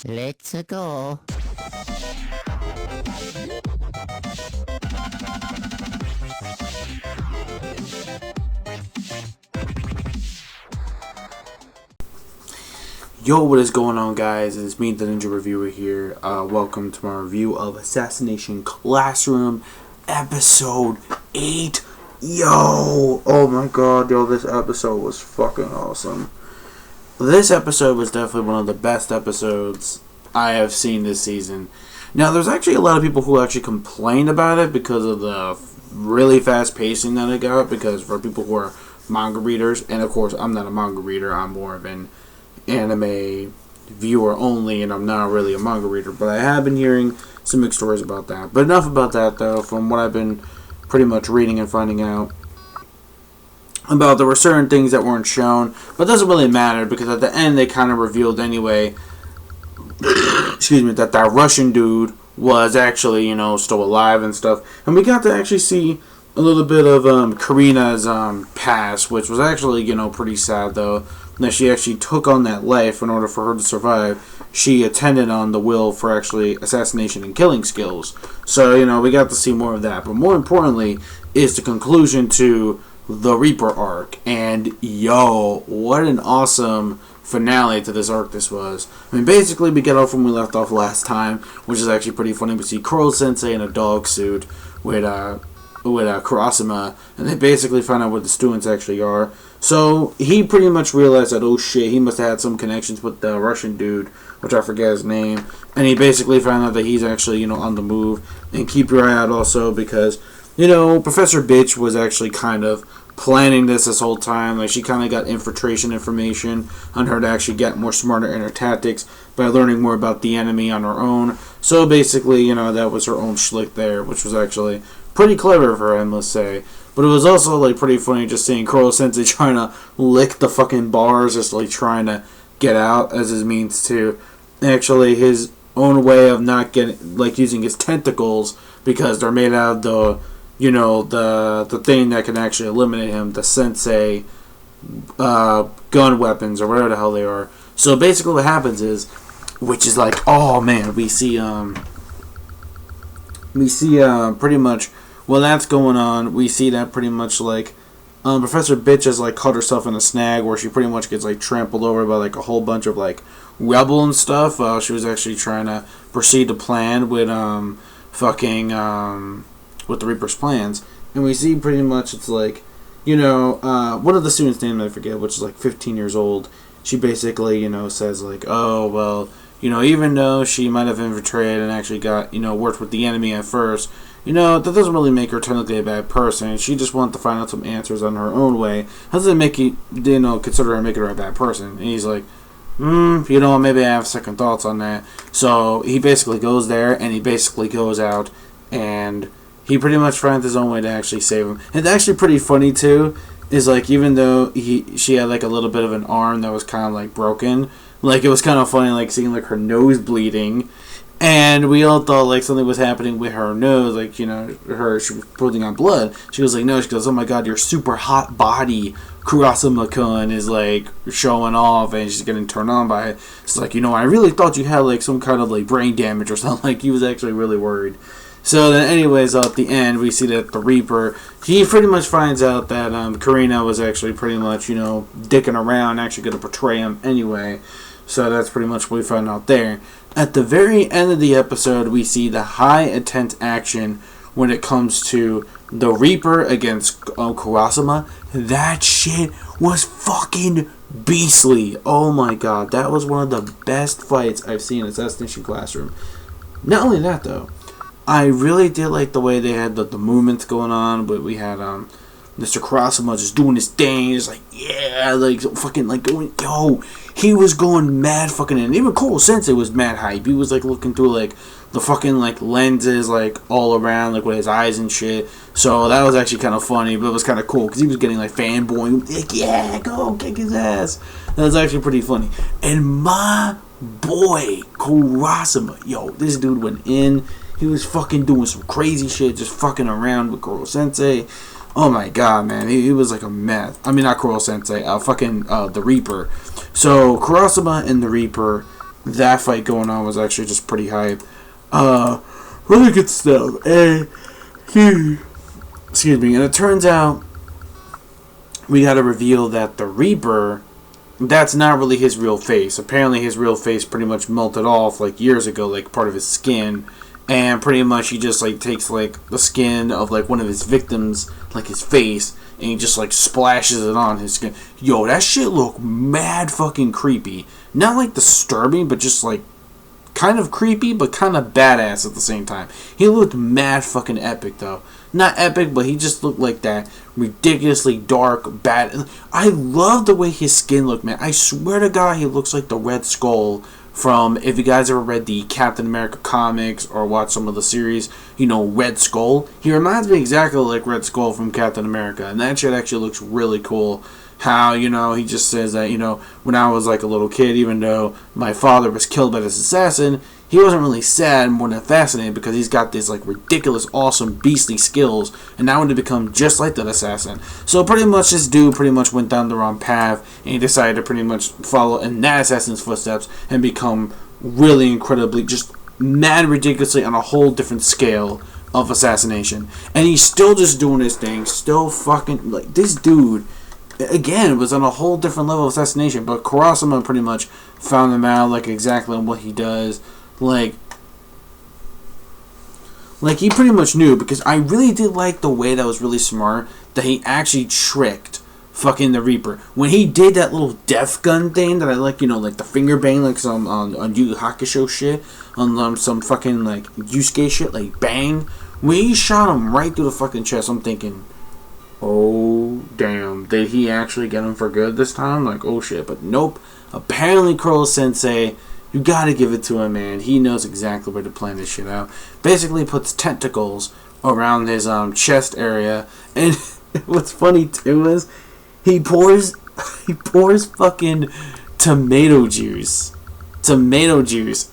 Let's go. Yo, what is going on, guys? It's me, the Ninja Reviewer here. Welcome to my review of Assassination Classroom, Episode 8. Yo! Oh my god, yo, this episode was fucking awesome. This episode was definitely one of the best episodes I have seen this season. Now, there's actually a lot of people who actually complained about it because of the really fast pacing that it got, because for people who are manga readers, and of course, I'm not a manga reader, I'm more of an anime viewer only, and I'm not really a manga reader, but I have been hearing some mixed stories about that. But enough about that, though. From what I've been pretty much reading and finding out about, there were certain things that weren't shown, but it doesn't really matter, because at the end they kind of revealed anyway excuse me, that Russian dude was actually, you know, still alive and stuff, and we got to actually see a little bit of Karina's past, which was actually, you know, pretty sad, though, that she actually took on that life in order for her to survive. She attended on the will for actually assassination and killing skills. So, you know, we got to see more of that. But more importantly is the conclusion to the Reaper arc. And, yo, what an awesome finale to this arc this was. I mean, basically, we get off when we left off last time, which is actually pretty funny. We see Kuro-sensei in a dog suit with Karasuma, and they basically find out what the students actually are. So he pretty much realized that, oh shit, he must have had some connections with the Russian dude, which I forget his name, and he basically found out that he's actually, you know, on the move. And keep your eye out also, because, you know, Professor Bitch was actually kind of planning this whole time. Like, she kind of got infiltration information on her to actually get more smarter in her tactics by learning more about the enemy on her own. So basically, you know, that was her own schlick there, which was actually pretty clever for her, I must say. But it was also, like, pretty funny just seeing Kuro-sensei trying to lick the fucking bars, just, like, trying to get out as his means to actually his own way of not getting, like, using his tentacles, because they're made out of the, you know, the thing that can actually eliminate him, the sensei gun weapons, or whatever the hell they are. So basically what happens is, which is like, oh man, we see pretty much, well, that's going on. We see that pretty much, like, Professor Bitch has, like, caught herself in a snag where she pretty much gets, like, trampled over by, like, a whole bunch of, like, rebel and stuff. She was actually trying to proceed to plan with, with the Reaper's plans. And we see pretty much, it's like, you know, one of the students' names I forget, which is, like, 15 years old. She basically, you know, says, like, oh, well, you know, even though she might have infiltrated and actually got, you know, worked with the enemy at first, you know, that doesn't really make her technically a bad person. She just wanted to find out some answers on her own way. How does it make you, you know, consider her making her a bad person? And he's like, you know, maybe I have second thoughts on that. So he basically goes there, and he basically goes out, and he pretty much finds his own way to actually save him. And it's actually pretty funny, too, is, like, even though she had, like, a little bit of an arm that was kind of, like, broken, like, it was kind of funny, like, seeing, like, her nose bleeding. And we all thought, like, something was happening with her nose, like, you know, she was putting on blood. She was like, no, she goes, oh my god, your super hot body, Kurasuma-kun, is, like, showing off, and she's getting turned on by it. It's like, you know, I really thought you had, like, some kind of, like, brain damage or something. Like, he was actually really worried. So then, anyways, at the end, we see that the Reaper, he pretty much finds out that Karina was actually pretty much, you know, dicking around, actually going to betray him anyway. So that's pretty much what we found out there. At the very end of the episode, we see the high intense action when it comes to the Reaper against Karasuma. That shit was fucking beastly. Oh my god, that was one of the best fights I've seen in Assassination Classroom. Not only that, though, I really did like the way they had the movements going on, but we had Mr. Karasuma just doing his thing, just like, yeah, like, fucking, like, going, yo, he was going mad fucking in. Even Kuro-sensei was mad hype. He was, like, looking through, like, the fucking, like, lenses, like, all around, like, with his eyes and shit. So that was actually kind of funny, but it was kind of cool, because he was getting, like, fanboy, like, yeah, go, kick his ass. That was actually pretty funny. And my boy, Karasuma, yo, this dude went in. He was fucking doing some crazy shit, just fucking around with Kuro-sensei. Oh my god, man, he was like a mess. I mean, not Kuro-sensei, the Reaper. So Karasuma and the Reaper, that fight going on was actually just pretty hype. Really good stuff. And excuse me. And it turns out we got to reveal that the Reaper, that's not really his real face. Apparently his real face pretty much melted off like years ago, like part of his skin. And pretty much he just like takes like the skin of like one of his victims, like his face, and he just like splashes it on his skin. Yo, that shit looked mad fucking creepy. Not like disturbing, but just like kind of creepy, but kind of badass at the same time. He looked mad fucking epic though. Not epic, but he just looked like that ridiculously dark, bad. I love the way his skin looked, man. I swear to God, he looks like the Red Skull from, if you guys ever read the Captain America comics or watched some of the series, you know, Red Skull. He reminds me exactly like Red Skull from Captain America, and that shit actually looks really cool. How, you know, he just says that, you know, when I was like a little kid, even though my father was killed by this assassin, he wasn't really sad, more than fascinated, because he's got this like ridiculous, awesome, beastly skills, and now want to become just like that assassin. So pretty much this dude pretty much went down the wrong path, and he decided to pretty much follow in that assassin's footsteps and become really incredibly, just mad ridiculously on a whole different scale of assassination. And he's still just doing his thing, still fucking, like, this dude, again, was on a whole different level of assassination, but KARASUMA pretty much found him out, like, exactly what he does. Like he pretty much knew, because I really did like the way that was really smart, that he actually tricked fucking the Reaper. When he did that little death gun thing that I like, you know, like the finger bang, like some on Yu Yu Hakusho shit, on some fucking like Yusuke shit, like bang. When he shot him right through the fucking chest, I'm thinking, oh damn, did he actually get him for good this time? Like, oh shit, but nope. Apparently Kuro Sensei, you gotta give it to him, man. He knows exactly where to plan this shit out. Basically puts tentacles around his chest area, and what's funny too is he pours fucking tomato juice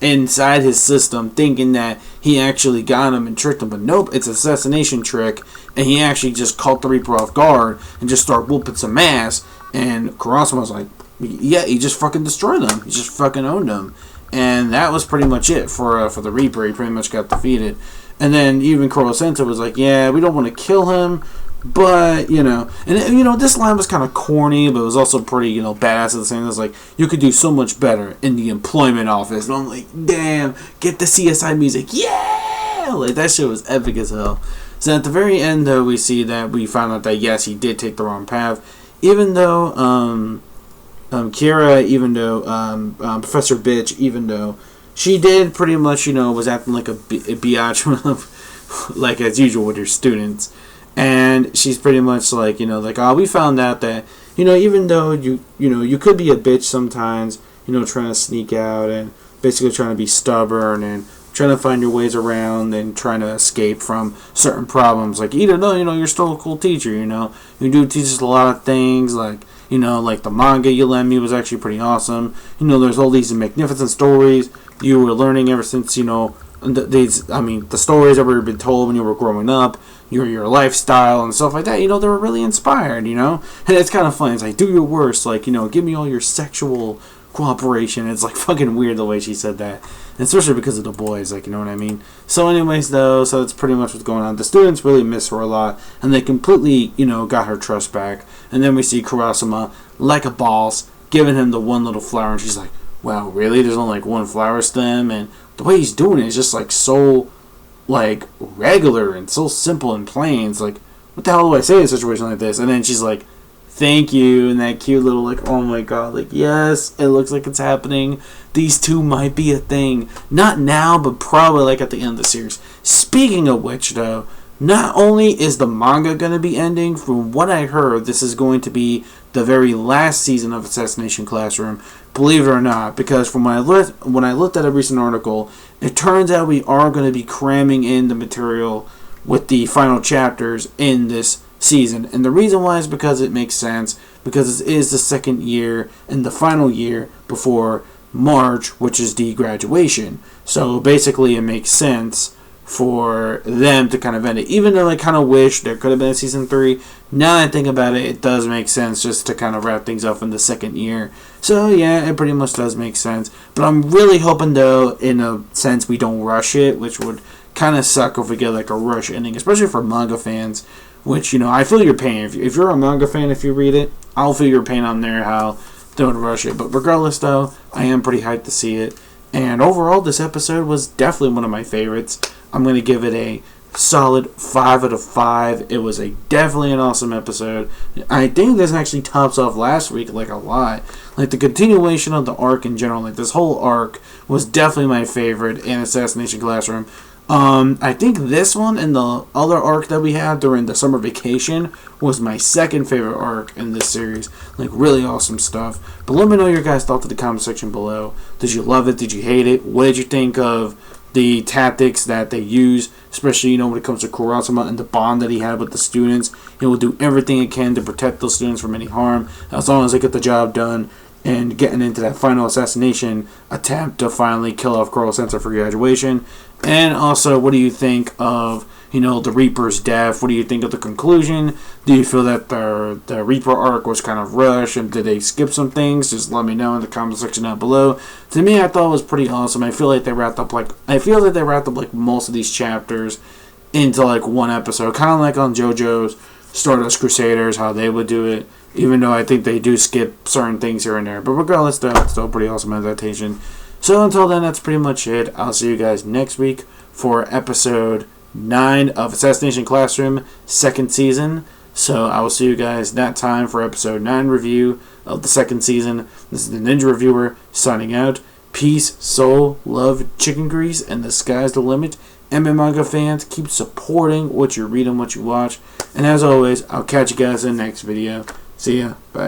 inside his system, thinking that he actually got him and tricked him, but nope, it's an assassination trick, and he actually just caught the Reaper off guard and just started whooping some ass, and KARASUMA was like, yeah, he just fucking destroyed him. He just fucking owned him. And that was pretty much it for the Reaper. He pretty much got defeated. And then even Kuro Sensei was like, yeah, we don't want to kill him, but, you know. And, you know, this line was kind of corny, but it was also pretty, you know, badass at the same time. It was like, you could do so much better in the employment office. And I'm like, damn, get the CSI music. Yeah! Like, that shit was epic as hell. So at the very end, though, we see that we found out that, yes, he did take the wrong path. Even though, Kira, even though, Professor Bitch, even though she did pretty much, you know, was acting like a biatch, like as usual with her students. And she's pretty much like, you know, like, oh, we found out that, you know, even though you know, you could be a bitch sometimes, you know, trying to sneak out and basically trying to be stubborn and trying to find your ways around and trying to escape from certain problems. Like, even though, you know, you're still a cool teacher, you know, you do teach us a lot of things, like, you know, like the manga you lent me was actually pretty awesome. You know, there's all these magnificent stories you were learning ever since, you know, the stories that were been told when you were growing up, your lifestyle and stuff like that, you know, they were really inspired, you know? And it's kind of fun. It's like, do your worst, like, you know, give me all your sexual cooperation. It's like fucking weird the way she said that. And especially because of the boys, like, you know what I mean? So anyways, though, so that's pretty much what's going on. The students really miss her a lot, and they completely, you know, got her trust back. And then we see KARASUMA, like a boss, giving him the one little flower, and she's like, wow, really? There's only like one flower stem? And the way he's doing it is just like so, like, regular and so simple and plain. It's like, what the hell do I say in a situation like this? And then she's like, thank you, and that cute little, like, oh my god, like, yes, it looks like it's happening. These two might be a thing. Not now, but probably, like, at the end of the series. Speaking of which, though, not only is the manga going to be ending, from what I heard, this is going to be the very last season of Assassination Classroom, believe it or not, because from when I looked at a recent article, it turns out we are going to be cramming in the material with the final chapters in this season. And the reason why is because it makes sense, because it is the second year and the final year before March, which is the graduation. So basically it makes sense for them to kind of end it. Even though I kind of wish there could have been a season 3, now that I think about it, it does make sense just to kind of wrap things up in the second year. So yeah, it pretty much does make sense. But I'm really hoping, though, in a sense, we don't rush it, which would kind of suck if we get like a rush ending, especially for manga fans. Which, you know, I feel your pain. If you're a manga fan, if you read it, I'll feel your pain on there how they would rush it. But regardless, though, I am pretty hyped to see it. And overall, this episode was definitely one of my favorites. I'm going to give it a solid 5 out of 5. It was definitely an awesome episode. I think this actually tops off last week like a lot. Like the continuation of the arc in general, like this whole arc was definitely my favorite in Assassination Classroom. I think this one and the other arc that we had during the summer vacation was my second favorite arc in this series. Like, really awesome stuff. But let me know your guys' thoughts in the comment section below. Did you love it? Did you hate it? What did you think of the tactics that they use, especially, you know, when it comes to KARASUMA and the bond that he had with the students? He will do everything he can to protect those students from any harm, as long as they get the job done. And getting into that final assassination attempt to finally kill off Coral Sensor for graduation. And also, what do you think of, you know, the Reaper's death? What do you think of the conclusion? Do you feel that the Reaper arc was kind of rushed, and did they skip some things? Just let me know in the comment section down below. To me, I thought it was pretty awesome. I feel like they wrapped up like most of these chapters into like one episode, kind of like on JoJo's Stardust Crusaders, how they would do it. Even though I think they do skip certain things here and there. But regardless, though, it's still a pretty awesome adaptation. So until then, that's pretty much it. I'll see you guys next week for episode 9 of Assassination Classroom, 2nd season. So I will see you guys that time for episode 9 review of the 2nd season. This is the Ninja Reviewer signing out. Peace, soul, love, chicken grease, and the sky's the limit. Anime manga fans, keep supporting what you read and what you watch. And as always, I'll catch you guys in the next video. See ya. Bye.